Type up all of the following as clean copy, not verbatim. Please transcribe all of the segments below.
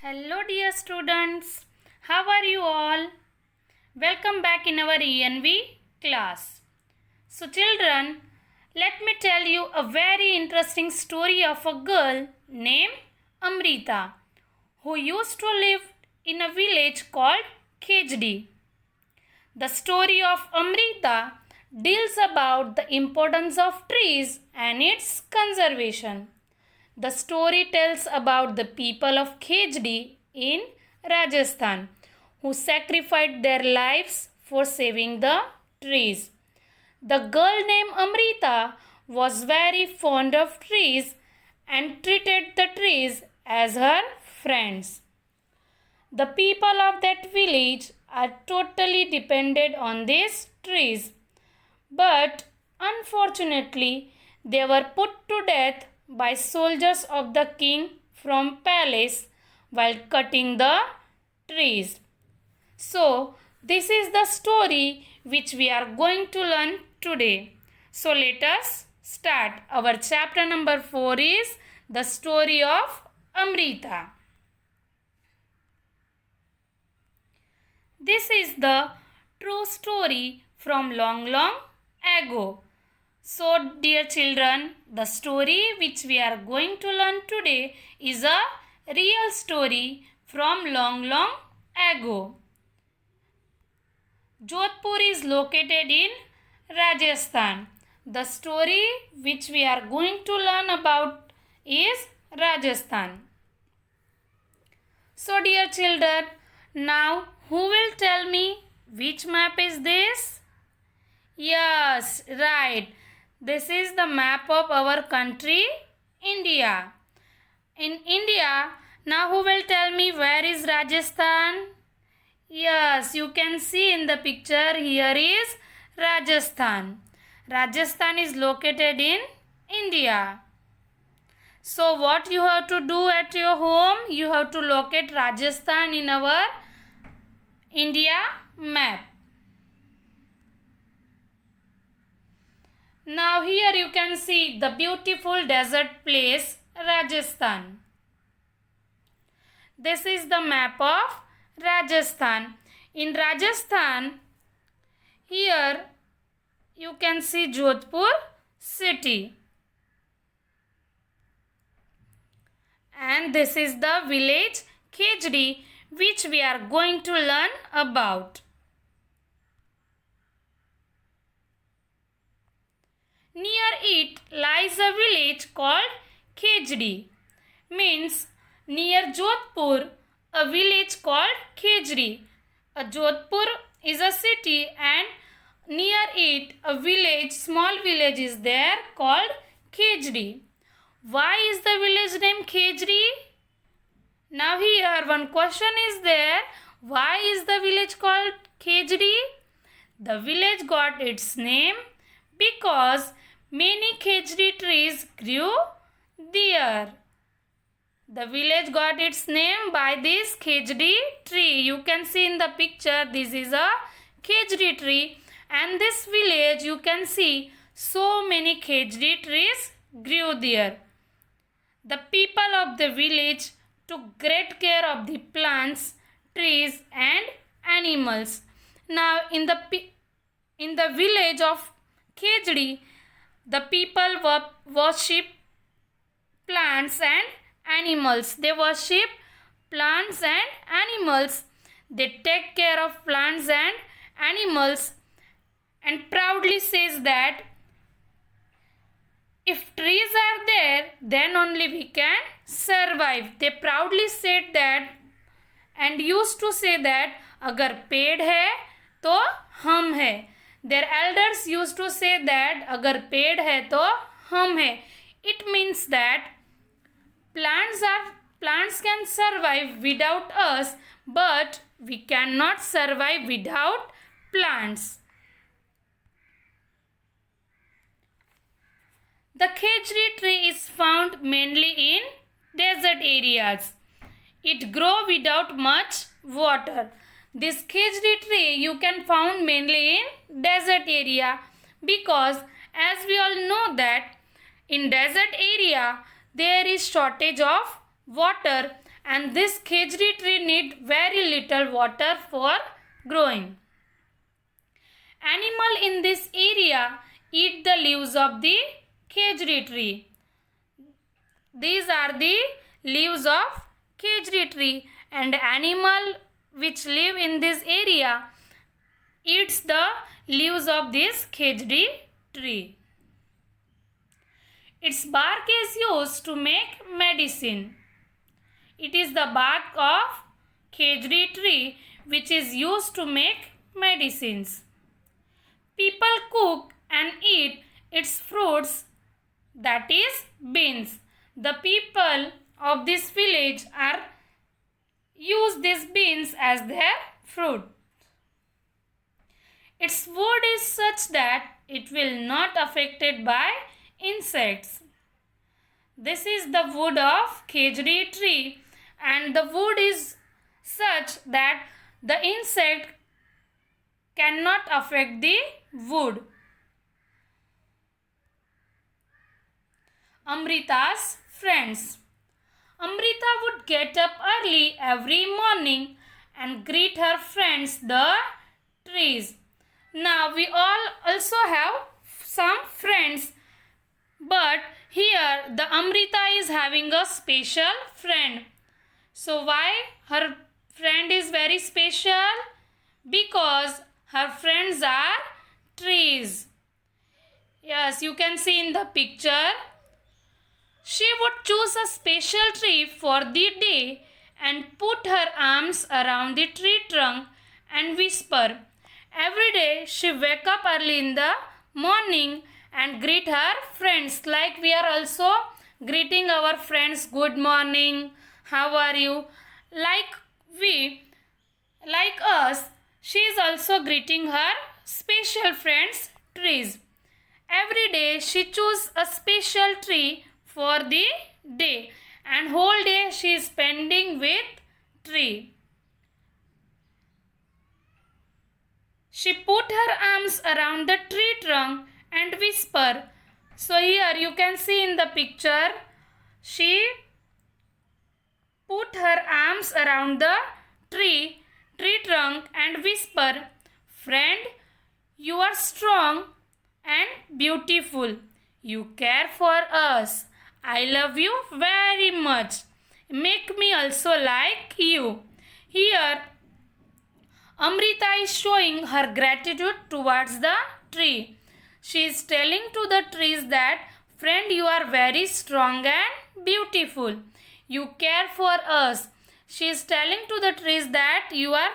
Hello dear students, how are you all? Welcome back in our ENV class. So children, let me tell you a very interesting story of a girl named Amrita who used to live in a village called Khejdi. The story of Amrita deals about the importance of trees and its conservation. The story tells about the people of Khejdi in Rajasthan who sacrificed their lives for saving the trees. The girl named Amrita was very fond of trees and treated the trees as her friends. The people of that village are totally dependent on these trees, but unfortunately they were put to death by soldiers of the king from palace while cutting the trees. So this is the story which we are going to learn today. So let us start. Our chapter number 4 is the story of Amrita. This is the true story from long ago. So dear children, the story which we are going to learn today is a real story from long ago. Jodhpur is located in Rajasthan. The story which we are going to learn about is Rajasthan. So dear children, now who will tell me which map is this? Yes, right. This is the map of our country, India. In India, now who will tell me where is Rajasthan? Yes, you can see in the picture here is Rajasthan. Rajasthan is located in India. So what you have to do at your home? You have to locate Rajasthan in our India map. Now here you can see the beautiful desert place Rajasthan. This is the map of Rajasthan. In Rajasthan, here you can see Jodhpur city. And this is the village Khejdi which we are going to learn about. Near it lies a village called Khejdi. Means near Jodhpur, a village called Khejdi. Jodhpur is a city and near it a village, small village is there called Khejdi. Why is the village named Khejdi? Now here one question is there. Why is the village called Khejdi? The village got its name because many Khejdi trees grew there. The village got its name by this Khejdi tree. You can see in the picture this is a Khejdi tree and this village you can see so many Khejdi trees grew there. The people of the village took great care of the plants, trees and animals. Now in the village of Khejdi, the people worship plants and animals. They worship plants and animals. They take care of plants and animals and proudly says that if trees are there, then only we can survive. They proudly said that and used to say that अगर पेड़ है तो हम हैं. Their elders used to say that अगर पेड़ है तो हम हैं. It means that plants can survive without us, but we cannot survive without plants. The Khejdi tree is found mainly in desert areas. It grows without much water. This Khejdi tree you can find mainly in desert area because as we all know that in desert area there is shortage of water and this khejri tree need very little water for growing. Animal in this area eat the leaves of the khejri tree. These are the leaves of khejri tree, and animal which live in this area eats the leaves of this khejri tree. Its bark is used to make medicine. It is the bark of khejri tree which is used to make medicines. People cook and eat its fruits, that is beans. The people of this village use these beans as their fruit. Its wood is such that it will not affected by insects. This is the wood of khejri tree, and the wood is such that the insect cannot affect the wood. Amrita's friends. Amrita would get up early every morning and greet her friends, the trees. Now we all also have some friends, but here the Amrita is having a special friend. So why her friend is very special? Because her friends are trees. Yes, you can see in the picture. She would choose a special tree for the day and put her arms around the tree trunk and whisper. Every day she wake up early in the morning and greet her friends, like we are also greeting our friends, good morning, how are you? Like us, she is also greeting her special friends, trees. Every day she choose a special tree for the day, and whole day she is spending with tree. She put her arms around the tree trunk and whisper. So here you can see in the picture, she put her arms around the tree trunk and whisper, friend, you are strong and beautiful. You care for us. I love you very much. Make me also like you. Here, Amrita is showing her gratitude towards the tree. She is telling to the trees that, friend, you are very strong and beautiful. You care for us. She is telling to the trees that you are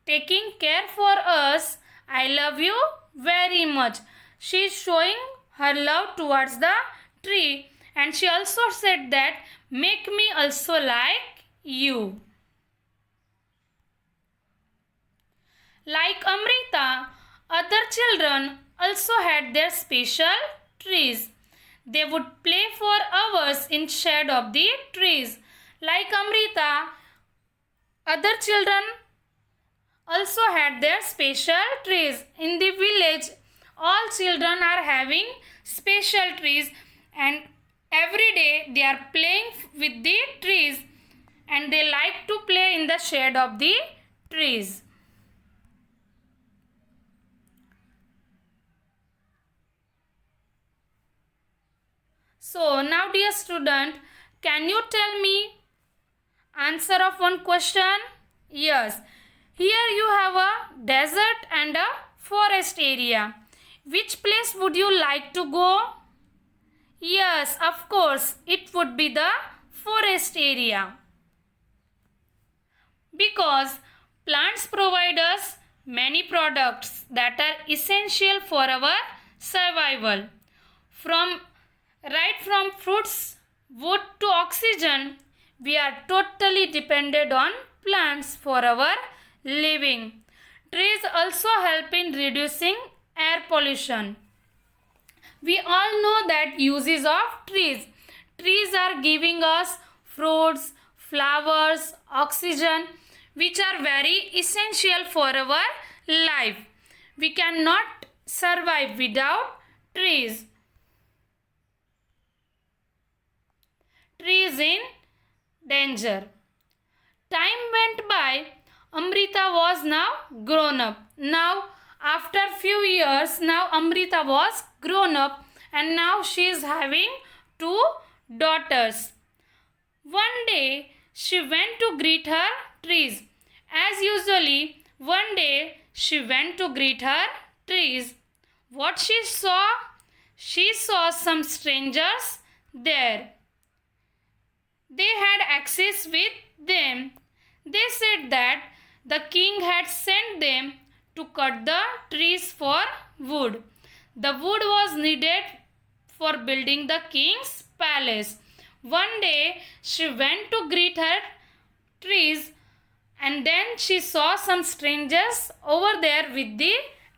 taking care for us. I love you very much. She is showing her love towards the tree, and she also said that, make me also like you. Like Amrita, other children also had their special trees. They would play for hours in shade of the trees. Like Amrita, other children also had their special trees. In the village, all children are having special trees, and every day they are playing with the trees, and they like to play in the shade of the trees. So now dear student, can you tell me answer of one question? Yes. Here you have a desert and a forest area. Which place would you like to go? Yes, of course, it would be the forest area. Because plants provide us many products that are essential for our survival. Right from fruits, wood to oxygen, we are totally dependent on plants for our living. Trees also help in reducing air pollution. We all know that uses of trees. Trees are giving us fruits, flowers, oxygen, which are very essential for our life. We cannot survive without trees. Trees in danger. Amrita was now grown up. Now, after few years, now Amrita was grown up and now she is having two daughters. One day, she went to greet her trees. As usually, one day she went to greet her trees. What she saw? She saw some strangers there. They had axes with them. They said that the king had sent them to cut the trees for wood. The wood was needed for building the king's palace. One day she went to greet her trees and then she saw some strangers over there with the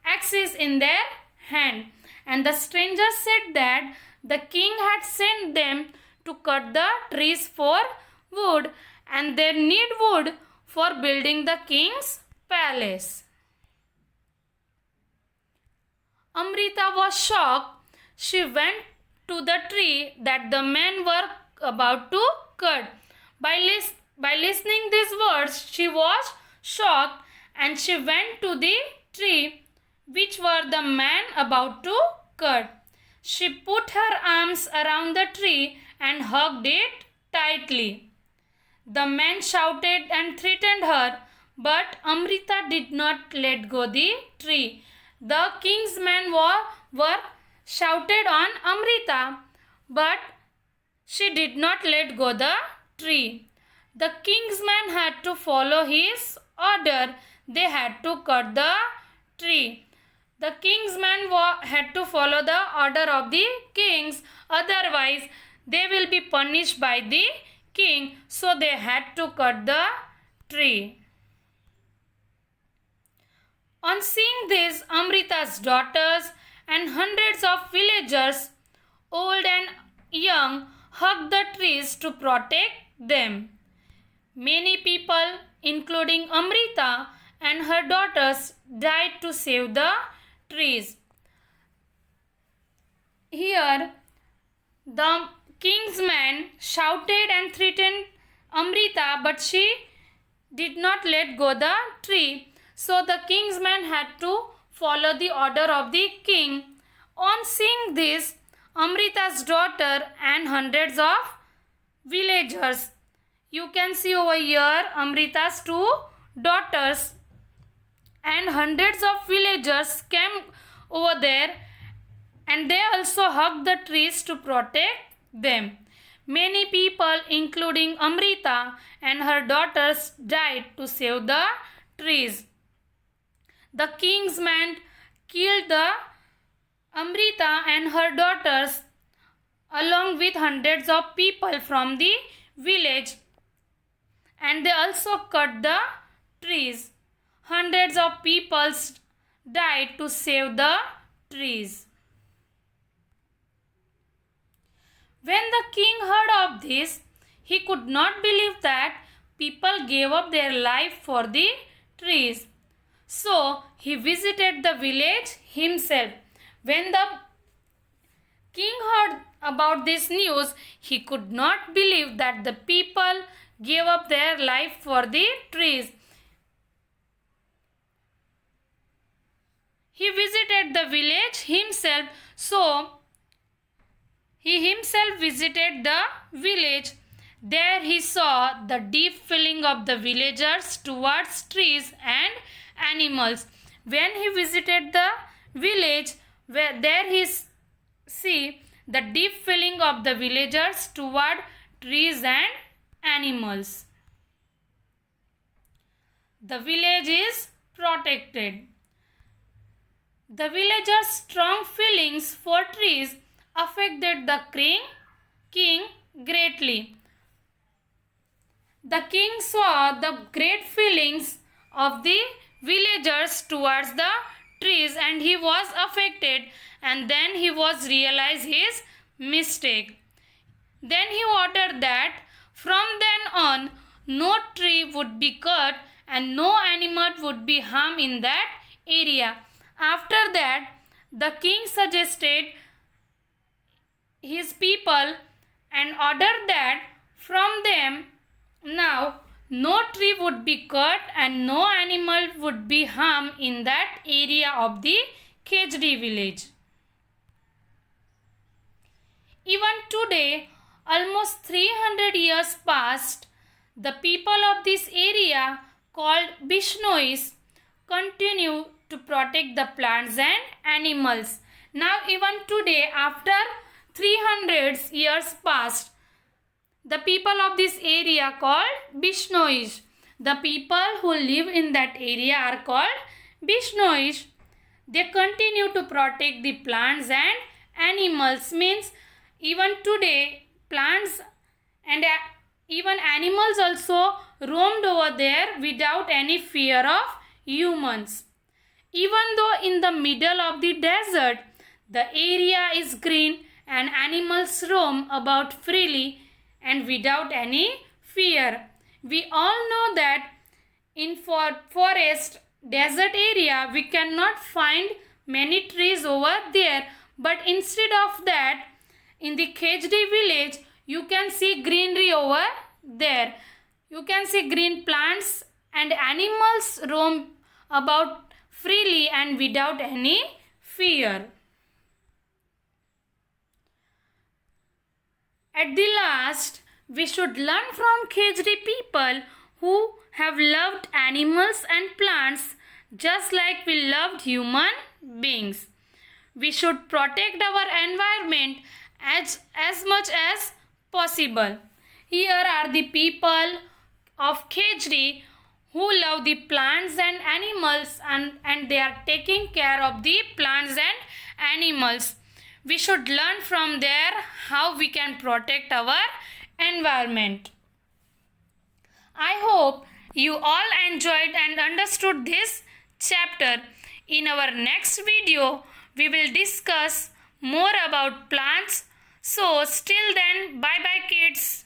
axes in their hand. And the strangers said that the king had sent them to cut the trees for wood and they need wood for building the king's palace. Amrita was shocked. She went to the tree that the men were about to cut. By listening these words, she was shocked and she went to the tree which were the men about to cut. She put her arms around the tree and hugged it tightly. The men shouted and threatened her, but Amrita did not let go the tree. The king's men were shouted on Amrita, but she did not let go the tree. The king's men had to follow his order. They had to cut the tree. The king's men had to follow the order of the kings. Otherwise, they will be punished by the king. So they had to cut the tree. On seeing this, Amrita's daughters and hundreds of villagers, old and young, hugged the trees to protect them. Many people, including Amrita and her daughters, died to save the trees. Here, the king's men shouted and threatened Amrita, but she did not let go the tree. So the king's men had to follow the order of the king. On seeing this, Amrita's daughter and hundreds of villagers, you can see over here Amrita's two daughters and hundreds of villagers came over there and they also hugged the trees to protect them. Many people, including Amrita and her daughters, died to save the trees. The king's men killed the Amrita and her daughters along with hundreds of people from the village, and they also cut the trees. Hundreds of people died to save the trees. When the king heard of this, he could not believe that people gave up their life for the trees. So he visited the village himself. When the king heard about this news, he could not believe that the people gave up their life for the trees. He visited the village himself, so he himself visited the village. There he saw the deep feeling of the villagers towards trees and animals. When he visited the village, there he see the deep feeling of the villagers toward trees and animals. The village is protected. The villagers' strong feelings for trees affected the king greatly. The king saw the great feelings of the villagers towards the trees and he was affected, and then he was realized his mistake. Then he ordered that from then on no tree would be cut and no animal would be harmed in that area. After that, the king suggested his people and ordered that from them now no tree would be cut and no animal would be harmed in that area of the Khejdi village. Even today, almost 300 years past, the people of this area called Bishnois continue to protect the plants and animals. Now even today, after 300 years past, the people of this area called Bishnois. The people who live in that area are called Bishnois. They continue to protect the plants and animals. Means even today plants and even animals also roamed over there without any fear of humans. Even though in the middle of the desert the area is green and animals roam about freely and without any fear. We all know that in forest desert area we cannot find many trees over there, but instead of that in the Khejdi village you can see greenery over there. You can see green plants and animals roam about freely and without any fear. At the last, we should learn from Khejdi people who have loved animals and plants just like we loved human beings. We should protect our environment as much as possible. Here are the people of Khejdi who love the plants and animals and they are taking care of the plants and animals. We should learn from there how we can protect our environment. I hope you all enjoyed and understood this chapter. In our next video, we will discuss more about plants. So, till then, bye bye kids.